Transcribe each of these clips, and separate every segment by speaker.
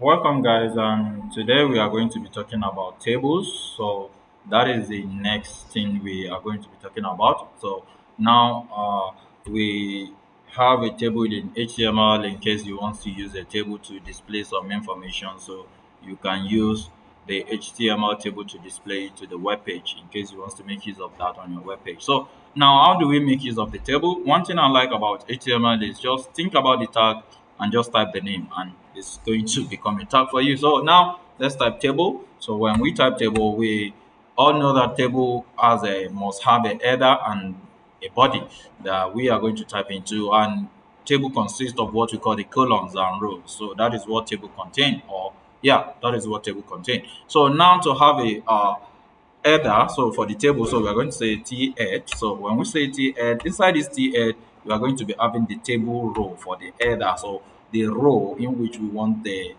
Speaker 1: Welcome, guys. Today we are going to be talking about tables. So that is the next thing we are going to be talking about. So now we have a table in HTML in case you want to use a table to display some information. So you can use the HTML table to display it to the web page in case you want to make use of that on your web page. So now, how do we make use of the table? One thing I like about HTML is just think about the tag and just type the name and it's going to become a tag for you. So now let's type table. So when we type table, we all know that table has a must have a header and a body that we are going to type into, and table consists of what we call the columns and rows. So that is what table contain, or yeah, that is what table contain. So now to have a header, so for the table, so we are going to say t head. So when we say t head, inside this t head, we are going to be having the table row for the header. So the row in which we want the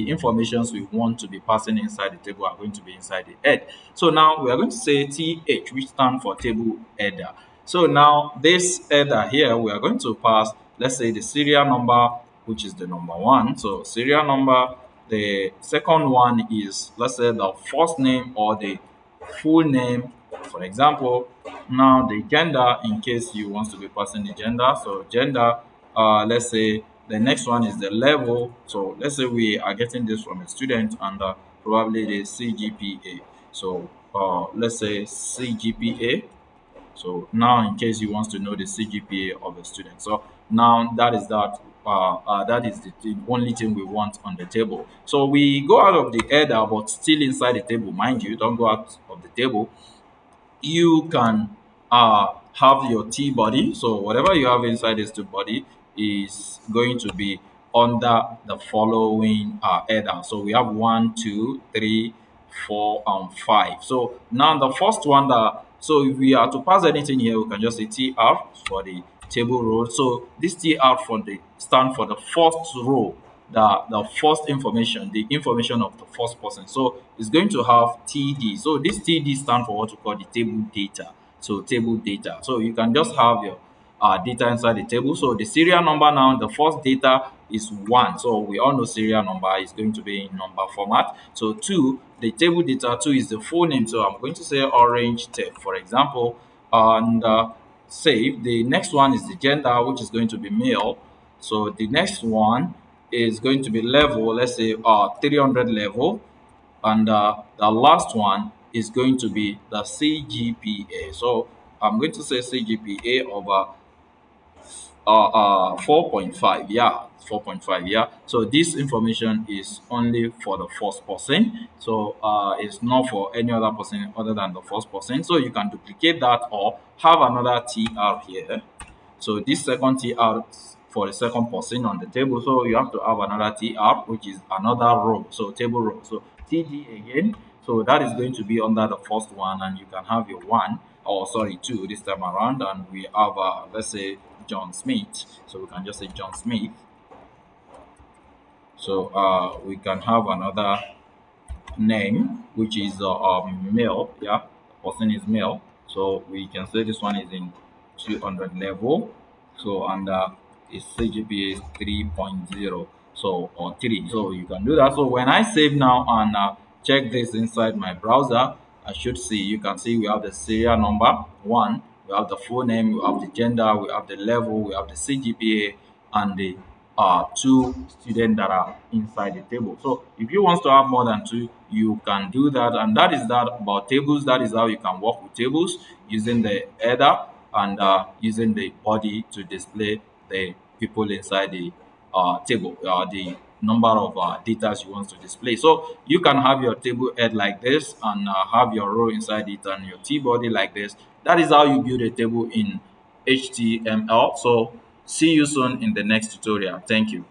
Speaker 1: informations we want to be passing inside the table are going to be inside the head. So now we are going to say th, which stand for table header. So now this header here, we are going to pass, let's say the serial number, which is the number one. So serial number, the second one is, let's say, the first name or the full name. For example, now the gender, in case you want to be passing the gender. So gender, let's say the next one is the level. So let's say we are getting this from a student and probably the CGPA. So let's say CGPA. So now, in case you want to know the CGPA of a student, so now that is that. That is the only thing we want on the table. So we go out of the header, but still inside the table. Mind you, don't go out of the table. You can have your T body. So whatever you have inside this T body is going to be under the following header. So we have one, two, three, four, and five. So now the first one that, so if we are to pass anything here, we can just say TR for the table row. So this TR for the stand for the first row, the first information, the information of the first person. So it's going to have TD. So this TD stand for what we call the table data. So table data. So you can just have your data inside the table. So the serial number now, the first data is one. So we all know serial number is going to be in number format. So two, the table data two is the full name. So I'm going to say orange tape, for example, and save. The next one is the gender, which is going to be male. So the next one is going to be level, let's say 300 level, and the last one is going to be the CGPA. So I'm going to say CGPA over 4.5. Yeah, 4.5. Yeah, so this information is only for the first person, so it's not for any other person other than the first person. So you can duplicate that or have another TR here. So this second TR for the second person on the table. So you have to have another TR, which is another row. So table row. So TD again. So that is going to be under the first one, and you can have your one, or sorry, two this time around. And we have, let's say, John Smith. So we can just say John Smith. So we can have another name, which is male. Yeah, person is male. So we can say this one is in 200 level. So and its CGPA is 3.0. So or 3. So you can do that. So when I save now and check this inside my browser, I should see, you can see we have the serial number one, we have the full name, we have the gender, we have the level, we have the CGPA, and the two students that are inside the table. So if you want to have more than two, you can do that, and that is that about tables. That is how you can work with tables using the header and using the body to display the people inside the table, the number of data you want to display. So you can have your table head like this and have your row inside it and your T body like this. That is how you build a table in HTML. So see you soon in the next tutorial. Thank you.